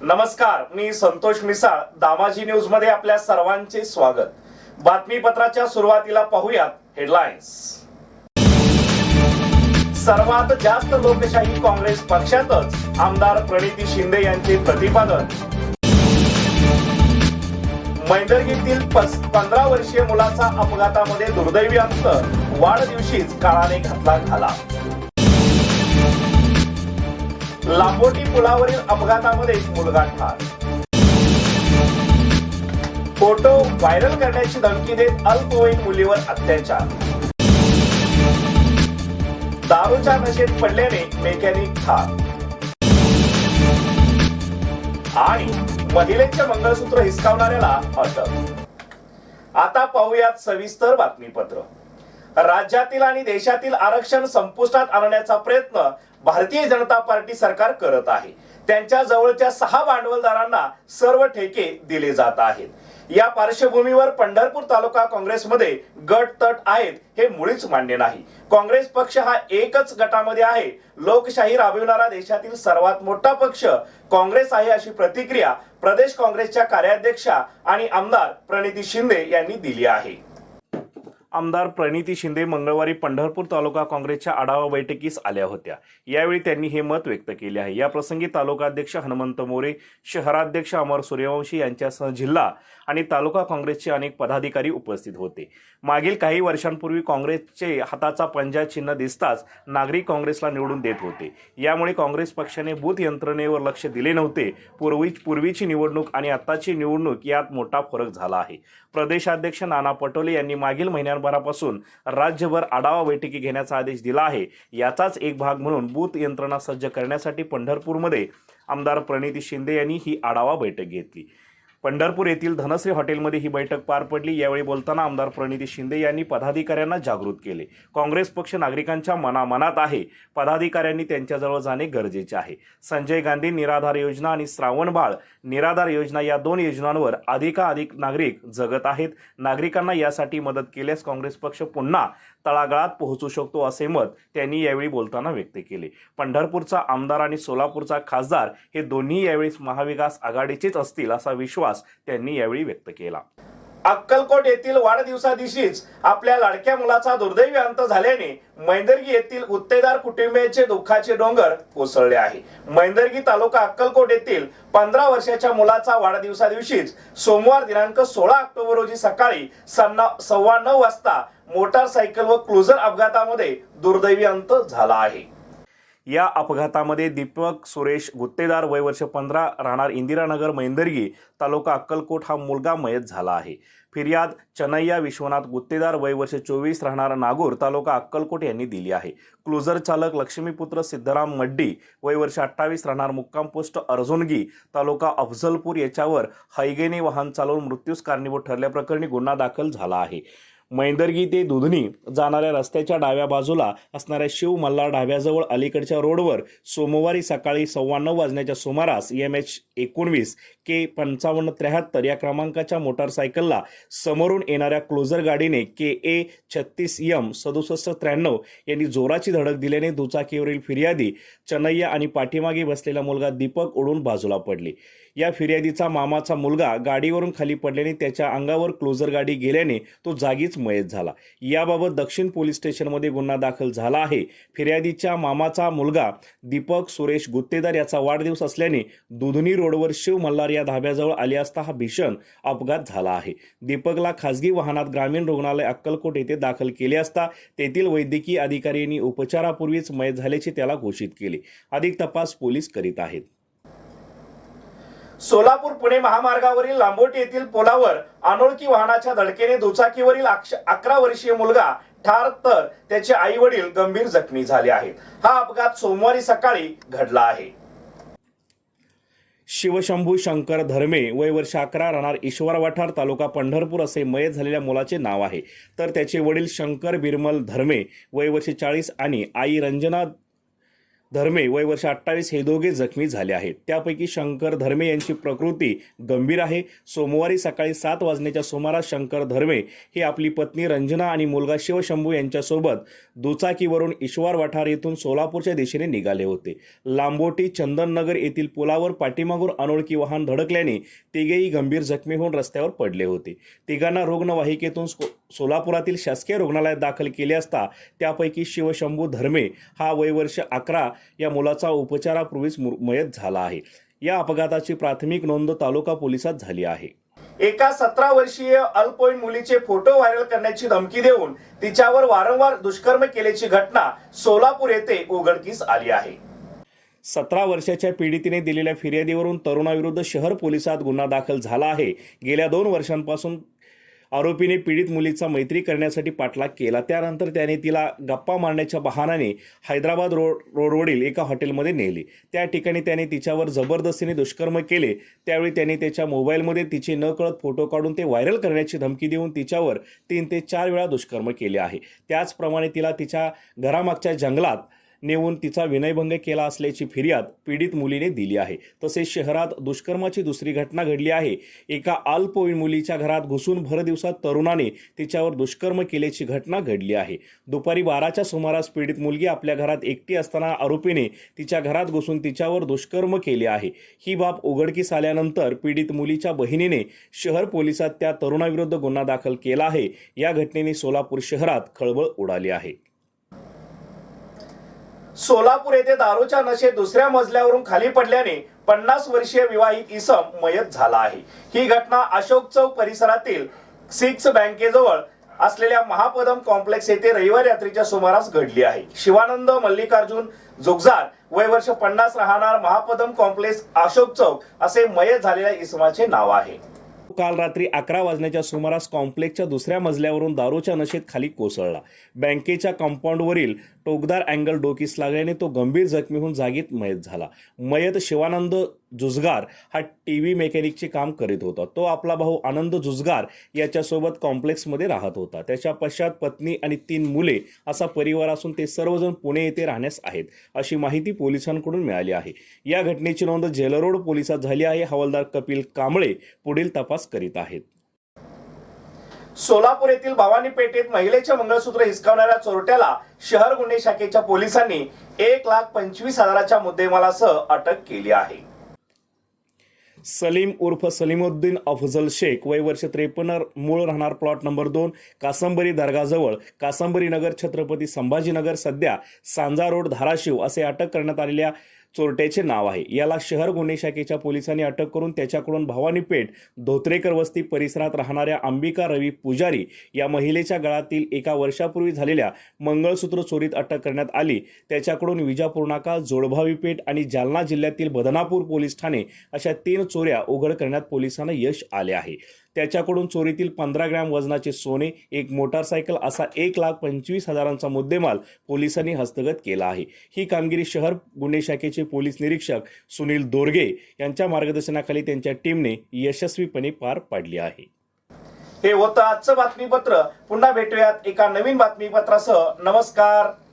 नमस्कार, मी संतोष मिसाळ. दामाजी न्यूज मध्ये आपल्या सर्वांचे स्वागत. बातमीपत्राच्या सुरुवातीला पाहूयात हेडलाईन्स. सर्वात जास्त लोकशाही काँग्रेस पक्षातच, आमदार प्रणिती शिंदे यांचे प्रतिपादन. मैंदर्गीतील 15 वर्षीय मुलाचा अपघातामध्ये दुर्दैवी अंत, वाढदिवशीच काळाने घातला घाला. लांबोटी पुलावरील अपघातामध्ये मुलगा ठार. फोटो व्हायरल करण्याची धमकी देत अल्पवयीन मुलीवर अत्याचार. दारूच्या नशेत पडल्याने मेकॅनिक ठार. आणि महिलेचे मंगळसूत्र हिसकावणाऱ्याला अटक. आता पाहूयात सविस्तर बातमीपत्र. राज्यातील आणि देशातील आरक्षण संपुष्टात आणण्याचा प्रयत्न भारतीय जनता पार्टी सरकार करत आहे. त्यांच्या जवळच्या 6 भांडवलदारांना सर्व ठेके दिले जात आहेत. या पार्श्वभूमीवर पंढरपूर तालुका काँग्रेसमध्ये गट तट आहेत हे मुळीच मान्य नाही. काँग्रेस पक्ष हा एकच गटामध्ये आहे. लोकशाही राबविणारा देशातील सर्वात मोठा पक्ष काँग्रेस आहे, अशी प्रतिक्रिया प्रदेश काँग्रेसच्या कार्याध्यक्षा आणि आमदार प्रणिती शिंदे यांनी दिली आहे. आमदार प्रणिती शिंदे मंगळवारी पंढरपूर तालुका काँग्रेसच्या आढावा बैठकीस आल्या होत्या. यावेळी त्यांनी हे मत व्यक्त केले आहे. या प्रसंगी तालुकाध्यक्ष हनुमंत मोरे, शहराध्यक्ष अमर सूर्यवंशी यांच्यासह जिल्हा आणि तालुका काँग्रेसचे अनेक पदाधिकारी उपस्थित होते. मागील काही वर्षांपूर्वी काँग्रेसचे हाताचा पंजा चिन्ह दिसताच नागरिक काँग्रेसला निवडून देत होते. यामुळे काँग्रेस पक्षाने बूथ यंत्रणेवर लक्ष दिले नव्हते. पूर्वीची निवडणूक आणि आताची निवडणूक यात मोठा फरक झाला आहे. प्रदेशाध्यक्ष नाना पटोले यांनी मागील महिन्याभरापासून राज्यभर आढावा बैठकी घेण्याचा आदेश दिला आहे. याचाच एक भाग म्हणून बूथ यंत्रणा सज्ज करण्यासाठी पंढरपूरमध्ये आमदार प्रणिती शिंदे यांनी ही आढावा बैठक घेतली. पंढरपूर येथील धनश्री हॉटेलमध्ये ही बैठक पार पडली. यावेळी बोलताना आमदार प्रणिती शिंदे यांनी पदाधिकाऱ्यांना जागृत केले. काँग्रेस पक्ष नागरिकांच्या मनामनात आहे. पदाधिकाऱ्यांनी त्यांच्याजवळ जाणे गरजेचे आहे. संजय गांधी निराधार योजना आणि श्रावणबाळ निराधार योजना या 2 योजनांवर अधिकाधिक नागरिक जगत आहेत. नागरिकांना यासाठी मदत केल्यास काँग्रेस पक्ष पुन्हा तळागाळात पोहोचू शकतो, असे मत त्यांनी यावेळी बोलताना व्यक्त केले. पंढरपूरचा आमदार आणि सोलापूरचा खासदार हे दोन्ही यावेळी महाविकास आघाडीचेच असतील, असा विश्वास त्यांनी यावेळी व्यक्त केला. अक्कलकोट येथील वाढदिवसादिवशीच आपल्या लाडक्या मुलाचा दुर्दैवी अंत झाल्याने मैंदर्गी येथील गुत्तेदार कुटुंबियांचे दुःखाचे डोंगर कोसळले आहे. मैंदर्गी तालुका अक्कलकोट येथील 15 वर्षाच्या मुलाचा वाढदिवसादिवशीच सोमवार दिनांक 16 ऑक्टोबर रोजी सकाळी 9:15 वाजता मोटारसायकल व क्रुझर अपघातामध्ये दुर्दैवी अंत झाला आहे. या अपघातामध्ये दीपक सुरेश गुत्तेदार वय वर्ष 15 राहणार इंदिरानगर मैंदर्गी तालुका अक्कलकोट हा मुलगा मयत झाला आहे. फिर्याद चनैया विश्वनाथ गुत्तेदार वय वर्ष 24 राहणार नागूर तालुका अक्कलकोट यांनी दिली आहे. क्रुझर चालक लक्ष्मीपुत्र सिद्धराम मड्डी वय वर्ष 28 राहणार मुक्काम पोस्ट अर्जुनगी तालुका अफजलपूर याच्यावर हायगेने वाहन चालवून मृत्यूस कारणीभूत ठरल्याप्रकरणी गुन्हा दाखल झाला आहे. मैंदर्गी ते दुधनी जाणाऱ्या रस्त्याच्या डाव्या बाजूला असणाऱ्या शिव मल्हार ढाब्याजवळ अलीकडच्या रोडवर सोमवारी सकाळी 9:15 वाजण्याच्या सुमारास MH19 K 5573 या क्रमांकाच्या मोटारसायकलला समोरून येणाऱ्या क्लोजर गाडीने KA 36M 6793 यांनी जोराची धडक दिल्याने दुचाकीवरील फिर्यादी चनैया आणि पाठीमागे बसलेला मुलगा दीपक उडून बाजूला पडले. या फिर्यादीचा मामाचा मुलगा गाडीवरून खाली पडल्याने त्याच्या अंगावर क्लोजर गाडी गेल्याने तो जागीच मयत झाला. याबाबत दक्षिण पोलीस स्टेशनमध्ये गुन्हा दाखल झाला आहे. फिर्यादीच्या मामाचा मुलगा दीपक सुरेश गुत्तेदार याचा वाढदिवस असल्याने दुधनी रोडवर शिव मल्हार या धाब्याजवळ आले असता हा भीषण अपघात झाला आहे. दीपकला खासगी वाहनात ग्रामीण रुग्णालय अक्कलकोट येथे दाखल केले असता तेथील वैद्यकीय अधिकाऱ्यांनी उपचारापूर्वीच मयत झाल्याचे त्याला घोषित केले. अधिक तपास पोलीस करीत आहेत. सोलापूर पुणे महामार्गावरील लांबोटी येथील पुलावर अनोळखी वाहनाच्या धडकेने दुचाकीवरील 11 वर्षीय मुलगा ठार तर त्याचे आई वडील गंभीर जखमी झाले आहेत. हा अपघात सोमवारी सकाळी घडला आहे. शिवशंभू शंकर धर्मे वय वर्ष 11 राहणार ईश्वर वाठार तालुका पंढरपूर असे मयत झालेल्या मुलाचे नाव आहे. तर त्याचे वडील शंकर बिरमल धर्मे वय वर्ष 40 आणि आई रंजना धर्मे वय वर्ष 28 हे दोघे जखमी झाले आहेत। त्यापैकी शंकर धर्मे यांची प्रकृती गंभीर आहे। सोमवारी सकाळी 7 वाजण्याच्या सुमारास शंकर धर्मे हे आपली पत्नी रंजना आणि मुलगा शिवशंभू यांच्यासोबत दुचाकीवरून ईश्वर वाठार येथून सोलापूरच्या दिशेने निघाले होते। लांबोटी चंदननगर येथील पुलावर पाठीमागून अनोळखी वाहन धडकल्याने तिघेही गंभीर जखमी होऊन रस्त्यावर पडले होते। तिघांना रुग्णवाहिकेतून सोलापुरातील शासकीय रुग्णालयात दाखल केले असता त्यापैकी शिवशंभू धर्मे हा वय वर्ष 11 या मुलाचा उपचारापूर्वीच मयत झाला आहे। या अपघाताची प्राथमिक नोंद तालुका पोलिसात झाली आहे। एका 17 वर्षीय अल्पवयीन मुलीचे फोटो व्हायरल करण्याची धमकी देऊन तिच्यावर वारंवार दुष्कर्म केल्याची घटना सोलापूर येथे उघडकीस आली आहे। 17 वर्षाच्या पीडितेने दिलेल्या फिर्यादीवरून तरुणाविरुद्ध शहर पोलिसात गुन्हा दाखल झाला आहे। गेल्या 2 वर्षांपासून आरोपीने पीडित मुलीचा मैत्री करण्यासाठी पाठलाग केला। त्यानंतर त्याने तिला गप्पा मारण्याच्या बहाण्याने हैदराबाद रोडवरील एका हॉटेलमध्ये नेले। त्या ठिकाणी त्याने तिच्यावर जबरदस्तीने दुष्कर्म केले। त्यावेळी त्याने त्याच्या मोबाईलमध्ये तिचे नकळत फोटो काढून ते व्हायरल करण्याची धमकी देऊन तिच्यावर 3 ते 4 वेळा दुष्कर्म केले आहे। त्याचप्रमाणे तिला तिच्या घरामागच्या जंगलात नेऊन तिचा विनयभंग केला असल्याची फिर्याद पीडित मुलीने दिली आहे। तसेच शहरात दुष्कर्माची दुसरी घटना घडली आहे। एका अल्पवयीन मुलीच्या घरात घुसून भर दिवसात तरुणाने तिच्यावर दुष्कर्म केल्याची घटना घडली आहे। दुपारी 12च्या सुमारास पीडित मुलगी आपल्या घरात एकटी असताना आरोपीने तिच्या घरात घुसून तिच्यावर दुष्कर्म केले आहे। ही बाब उघडकीस आल्यानंतर पीडित मुलीच्या बहिणीने शहर पोलिसात त्या तरुणाविरुद्ध गुन्हा दाखल केला आहे। या घटनेने सोलापूर शहरात खळबळ उडाली आहे। सोलापूर येथे दारूच्या नशेत दुसऱ्या मजल्यावरून खाली पडल्याने 50 वर्षीय विवाहित इसम मयत झाला आहे। ही घटना अशोक चौक परिसरातील सिक्स बँकेजवळ असलेल्या महापदम कॉम्प्लेक्स येथे रविवार रात्रीच्या सुमारास घडली आहे। शिवानंद मल्लिकार्जुन जुगजार वय वर्ष 50 राहणार महापदम कॉम्प्लेक्स अशोक चौक असे मयत झालेल्या इसमाचे नाव आहे। काल रात्री 11 वाजण्याच्या सुमारास कॉम्प्लेक्सच्या दुसऱ्या मजल्यावरून दारूच्या नशेत खाली कोसळला। बँकेच्या कंपाऊंडवरील टोकदार अँगल डोकीस लागल्याने तो गंभीर जखमी होऊन जागीच मयत झाला। मयत शिवानंद जुजगार हा टीव्ही मेकॅनिकचे काम करीत होता। तो आपला भाऊ आनंद जुजगार याच्यासोबत कॉम्प्लेक्समध्ये राहत होता। त्याच्या पश्चात पत्नी आणि 3 मुले असा परिवार असून ते सर्वजण पुणे येथे राहण्यास आहेत अशी माहिती पोलिसांकडून मिळाली आहे। या घटनेची नोंद जेलरोड पोलिसात झाली आहे। हवालदार कपिल कांबळे पुढील तपास करीत आहेत। सोलापूर येथील भवानी पेठेत महिलेचे मंगळसूत्र हिसकावणाऱ्या चोरट्याला शहर गुन्हे शाखेच्या पोलिसांनी 1,25,000च्या मुद्देमालासह अटक केली आहे। सलीम उर्फ सलीमुद्दीन अफजल शेख वय वर्ष 53 मूळ राहणार प्लॉट नंबर 2 कासंबरी दर्गाजवळ कासंबरी नगर छत्रपती संभाजीनगर सध्या सांजा रोड धाराशिव असे अटक करण्यात आलेल्या चोरट्याचे नाव आहे। याला शहर गुन्हे शाखेच्या पोलिसांनी अटक करून त्याच्याकडून भवानी पेठ धोत्रेकर वस्ती परिसरात राहणाऱ्या अंबिका रवी पुजारी या महिलेच्या गळ्यातील एका वर्षापूर्वी झालेल्या मंगळसूत्र चोरीत अटक करण्यात आली। त्याच्याकडून विजापूर नाका, जोडभावी पेठ आणि जालना जिल्ह्यातील बदनापूर पोलीस ठाणे अशा 3 चोऱ्या उघड करण्यात पोलिसांना यश आले आहे। त्याच्याकडून चोरीतील 15 ग्रॅम वजनाचे सोने, एक मोटारसायकल असा 1,25,000चा मुद्देमाल पोलिसांनी हस्तगत केला आहे। ही कामगिरी शहर गुन्हे शाखेचे पोलीस निरीक्षक सुनील दोरगे यांच्या मार्गदर्शनाखाली त्यांच्या टीमने यशस्वीपणे पार पाडली आहे। हे होतं आजचं बातमीपत्र। पुन्हा भेटूयात एका नवीन बातमीपत्रासह। नमस्कार।